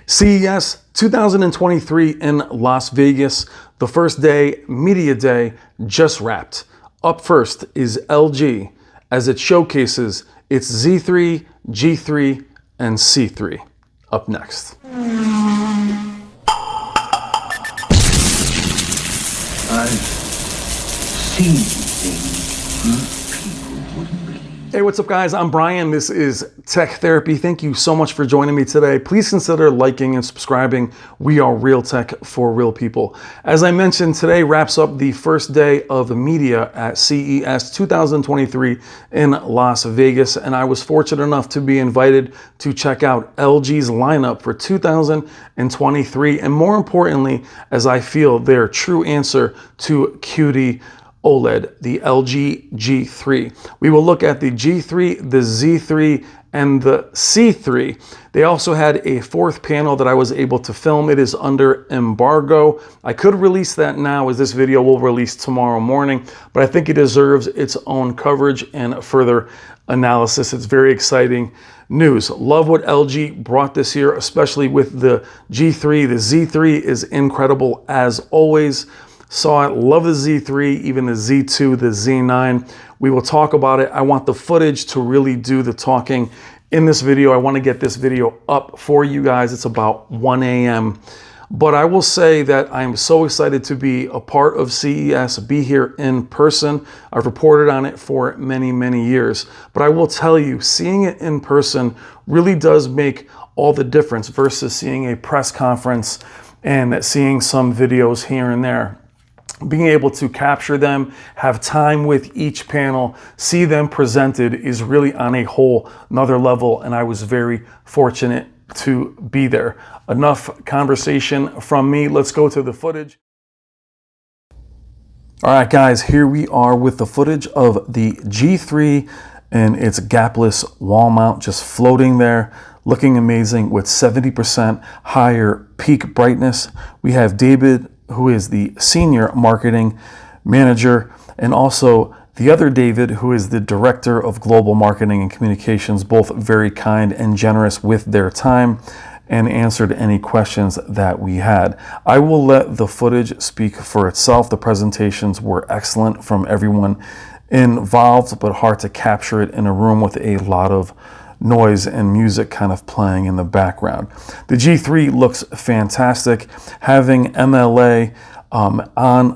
CES 2023 in Las Vegas. The first day, Media Day, just wrapped. Up first is LG as it showcases its Z3, G3, and C3. Up next. I've seen things people wouldn't believe. Hey, what's up guys? I'm Brian. This is Tech Therapy. Thank you so much for joining me today. Please consider liking and subscribing. We are real tech for real people. As I mentioned, today wraps up the first day of media at CES 2023 in Las Vegas, and I was fortunate enough to be invited to check out LG's lineup for 2023, and more importantly, as I feel their true answer to QD-OLED, the LG G3. We will look at the G3, the Z3, and the C3. They also had a fourth panel that I was able to film. It is under embargo. I could release that now as this video will release tomorrow morning, but I think it deserves its own coverage and further analysis. It's very exciting news. Love what LG brought this year, especially with the G3. The Z3 is incredible as always. Saw it, love the Z3, even the Z2, the Z9. We will talk about it. I want the footage to really do the talking in this video. I want to get this video up for you guys. It's about 1 a.m. But I will say that I am so excited to be a part of CES, be here in person. I've reported on it for many, many years. But I will tell you, seeing it in person really does make all the difference versus seeing a press conference and seeing some videos here and there. Being able to capture them, have time with each panel, see them presented is really on a whole another level, and I was very fortunate to be there. Enough conversation from me. Let's go to the footage. All right, guys, here we are with the footage of the G3 and its gapless wall mount just floating there, looking amazing with 70% higher peak brightness. We have David, who is the senior marketing manager, and also the other David, who is the director of global marketing and communications, both very kind and generous with their time and answered any questions that we had. I will let the footage speak for itself. The presentations were excellent from everyone involved, but hard to capture it in a room with a lot of noise and music kind of playing in the background. The G3 looks fantastic. Having MLA on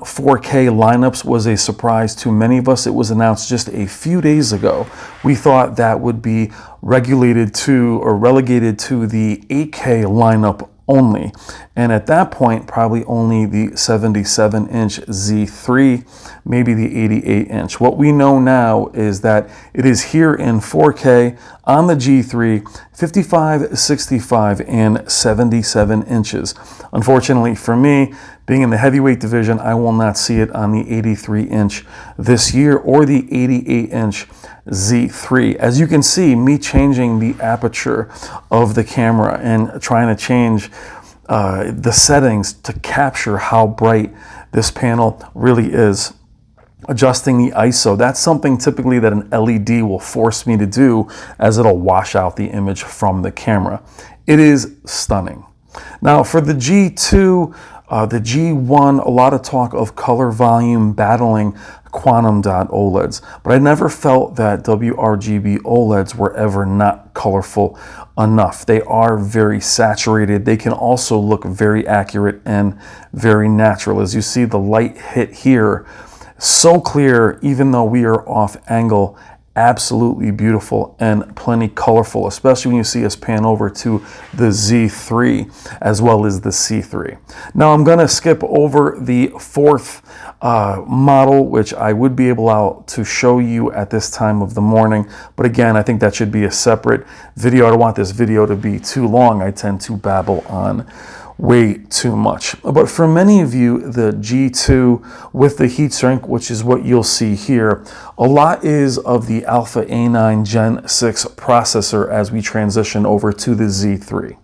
4K lineups was a surprise to many of us. It was announced just a few days ago. We thought that would be relegated to the 8K lineup only. And at that point, probably only the 77-inch Z3, maybe the 88-inch. What we know now is that it is here in 4K on the G3, 55, 65, and 77 inches. Unfortunately for me, being in the heavyweight division, I will not see it on the 83-inch this year or the 88-inch Z3. As you can see, me changing the aperture of the camera and trying to change the settings to capture how bright this panel really is. Adjusting the ISO, that's something typically that an LED will force me to do, as it'll wash out the image from the camera. It is stunning. Now for the G2, the G1, a lot of talk of color volume battling quantum dot OLEDs, but I never felt that WRGB OLEDs were ever not colorful enough. They are very saturated. They can also look very accurate and very natural. As you see, the light hit here, so clear, even though we are off angle, absolutely beautiful and plenty colorful, especially when you see us pan over to the Z3 as well as the C3. Now I'm gonna skip over the fourth model, which I would be able to show you at this time of the morning. But again, I think that should be a separate video. I don't want this video to be too long. I tend to babble on way too much. But for many of you, the G2 with the heat shrink, which is what you'll see here, a lot is of the Alpha A9 Gen 6 processor as we transition over to the Z3.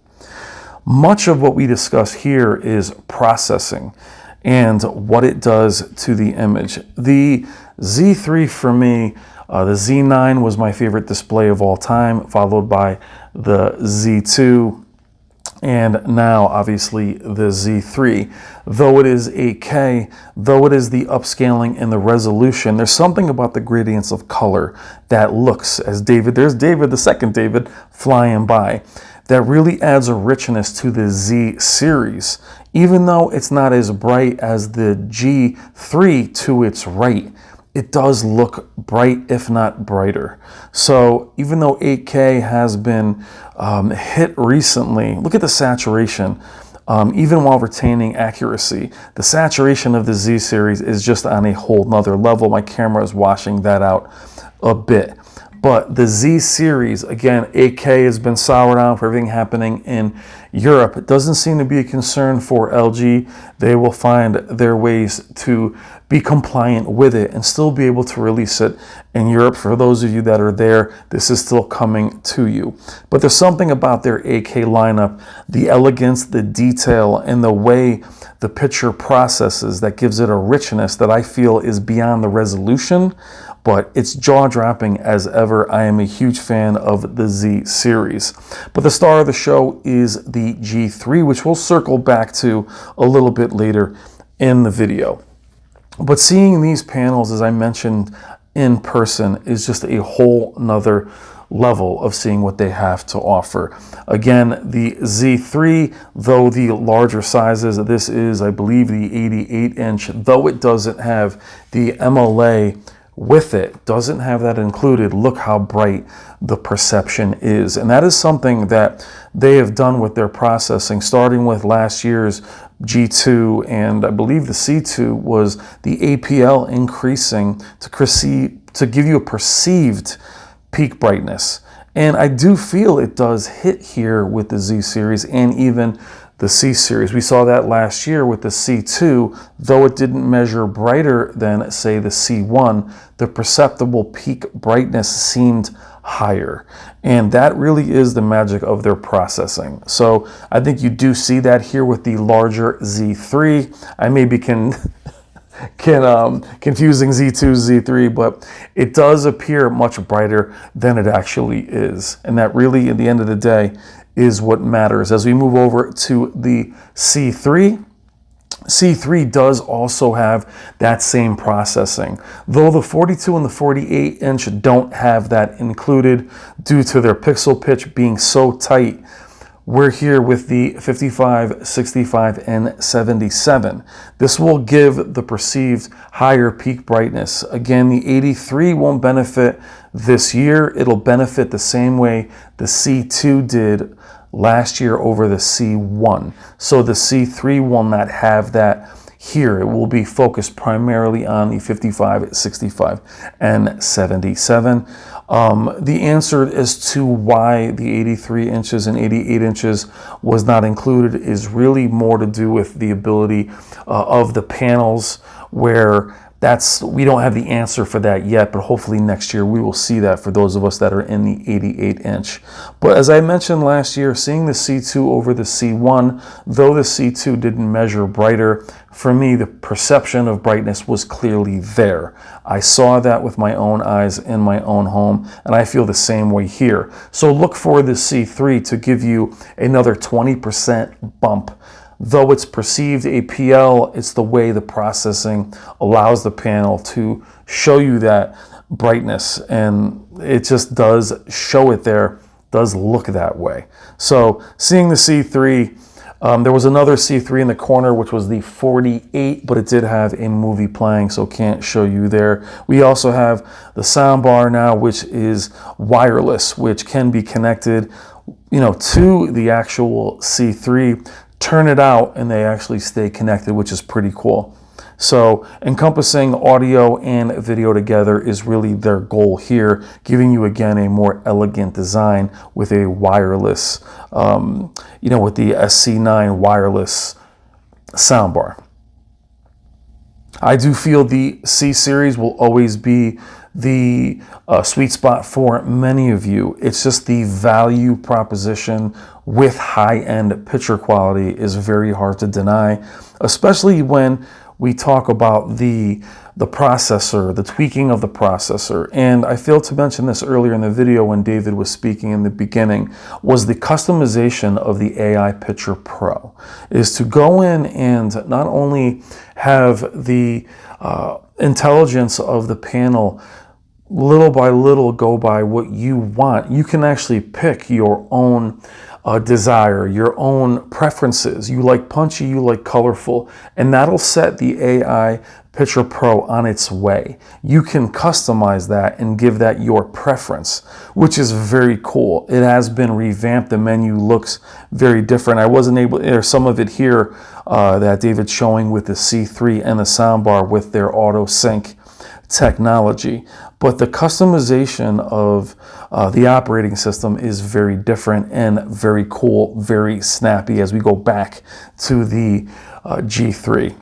Much of what we discuss here is processing and what it does to the image. The Z3 for me, the Z9 was my favorite display of all time, followed by the Z2, and now obviously the Z3. Though it is 8K, though it is the upscaling and the resolution, there's something about the gradients of color that looks, as there's David, the second David, flying by, that really adds a richness to the Z series, even though it's not as bright as the G3 to its right. It does look bright, if not brighter. So even though 8K has been hit recently, look at the saturation. Even while retaining accuracy, the saturation of the Z series is just on a whole nother level. My camera is washing that out a bit. But the Z series, again, 8K has been soured on for everything happening in Europe. It doesn't seem to be a concern for LG. They will find their ways to be compliant with it and still be able to release it in Europe. For those of you that are there, this is still coming to you. But there's something about their 8K lineup, the elegance, the detail, and the way the picture processes that gives it a richness that I feel is beyond the resolution, but it's jaw-dropping as ever. I am a huge fan of the Z series. But the star of the show is the G3, which we'll circle back to a little bit later in the video. But seeing these panels, as I mentioned, in person is just a whole nother level of seeing what they have to offer. Again, the Z3, though the larger sizes, this is, I believe, the 88-inch, though it doesn't have the MLA with it, doesn't have that included. Look how bright the perception is. And that is something that they have done with their processing, starting with last year's G2, and I believe the C2 was the APL increasing to give you a perceived peak brightness. And I do feel it does hit here with the Z series and even the C series. We saw that last year with the C2, though it didn't measure brighter than, say, the C1, the perceptible peak brightness seemed higher. And that really is the magic of their processing. So I think you do see that here with the larger Z3. I maybe confusing Z2, Z3, but it does appear much brighter than it actually is. And that really, at the end of the day, is what matters. As we move over to the C3, C3 does also have that same processing, though the 42 and the 48-inch don't have that included due to their pixel pitch being so tight. We're here with the 55, 65, and 77. This will give the perceived higher peak brightness. Again, the 83 won't benefit this year. It'll benefit the same way the C2 did last year over the C1. So the C3 will not have that here. It will be focused primarily on the 55, 65, and 77. The answer as to why the 83 inches and 88 inches was not included is really more to do with the ability of the panels, where we don't have the answer for that yet, but hopefully next year we will see that for those of us that are in the 88-inch. But as I mentioned last year, seeing the C2 over the C1, though the C2 didn't measure brighter, for me the perception of brightness was clearly there. I saw that with my own eyes in my own home, and I feel the same way here. So look for the C3 to give you another 20% bump. Though it's perceived APL, it's the way the processing allows the panel to show you that brightness, and it just does show it there, does look that way. So seeing the C3, there was another C3 in the corner, which was the 48, but it did have a movie playing, so can't show you there. We also have the soundbar now, which is wireless, which can be connected, to the actual C3. Turn it out and they actually stay connected, which is pretty cool. So encompassing audio and video together is really their goal here, giving you again a more elegant design with a wireless, with the SC9 wireless soundbar. I do feel the C series will always be the sweet spot for many of you. It's just the value proposition with high-end picture quality is very hard to deny, especially when we talk about the the processor, the tweaking of the processor, and I failed to mention this earlier in the video when David was speaking in the beginning, was the customization of the AI Picture Pro, is to go in and not only have the intelligence of the panel little by little go by what you want. You can actually pick your own desire, your own preferences. You like punchy, you like colorful, and that'll set the AI Picture Pro on its way. You can customize that and give that your preference, which is very cool. It has been revamped. The menu looks very different. I wasn't able, there's some of it here that David's showing with the C3 and the soundbar with their auto sync technology, but the customization of the operating system is very different and very cool, very snappy as we go back to the G3.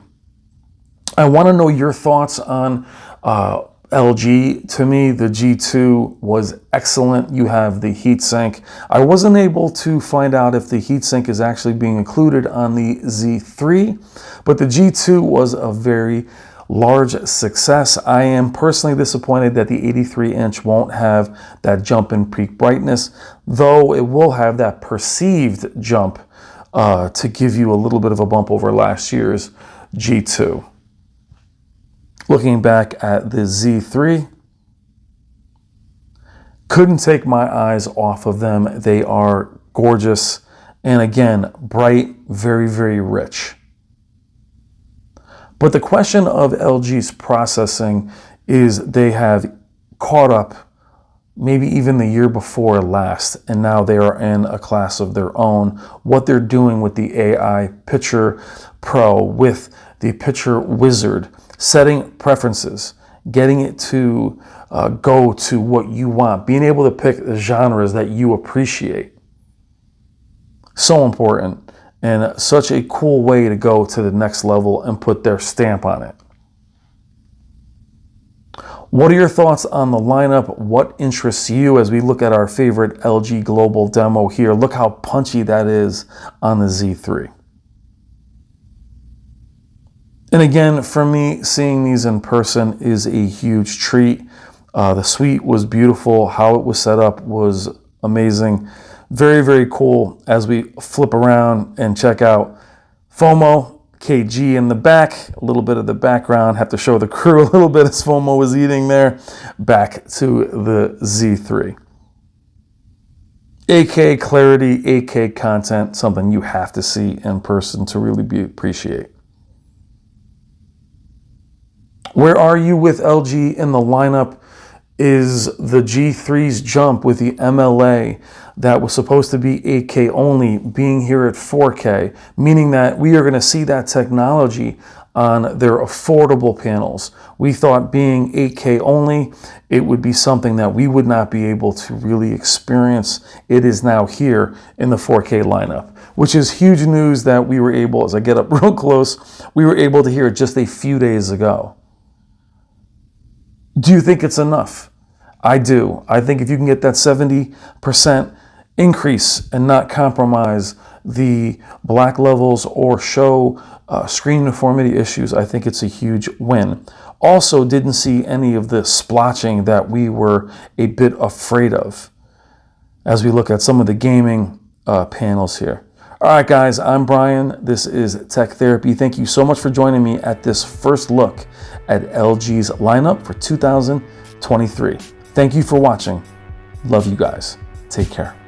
I want to know your thoughts on LG. To me, the G2 was excellent. You have the heatsink. I wasn't able to find out if the heatsink is actually being included on the Z3, but the G2 was a very large success. I am personally disappointed that the 83-inch won't have that jump in peak brightness, though it will have that perceived jump to give you a little bit of a bump over last year's G2. Looking back at the Z3, couldn't take my eyes off of them. They are gorgeous and again, bright, very, very rich. But the question of LG's processing is they have caught up maybe even the year before last, and now they are in a class of their own. What they're doing with the AI Picture Pro, with the Picture Wizard, setting preferences, getting it to go to what you want, being able to pick the genres that you appreciate. So important. And such a cool way to go to the next level and put their stamp on it. What are your thoughts on the lineup? What interests you as we look at our favorite LG Global demo here? Look how punchy that is on the Z3. And again, for me, seeing these in person is a huge treat. The suite was beautiful. How it was set up was amazing. Very, very cool as we flip around and check out FOMO, KG in the back, a little bit of the background. Have to show the crew a little bit as FOMO was eating there. Back to the Z3. 8K clarity, 8K content, something you have to see in person to really appreciate. Where are you with LG in the lineup? Is the G3's jump with the MLA that was supposed to be 8K only being here at 4K, meaning that we are going to see that technology on their affordable panels. We thought being 8K only, it would be something that we would not be able to really experience. It is now here in the 4K lineup, which is huge news that we were able, as I get up real close, we were able to hear it just a few days ago. Do you think it's enough? I do. I think if you can get that 70% increase and not compromise the black levels or show screen uniformity issues, I think it's a huge win. Also, didn't see any of the splotching that we were a bit afraid of as we look at some of the gaming panels here. All right, guys, I'm Brian. This is Tech Therapy. Thank you so much for joining me at this first look at LG's lineup for 2023. Thank you for watching. Love you guys. Take care.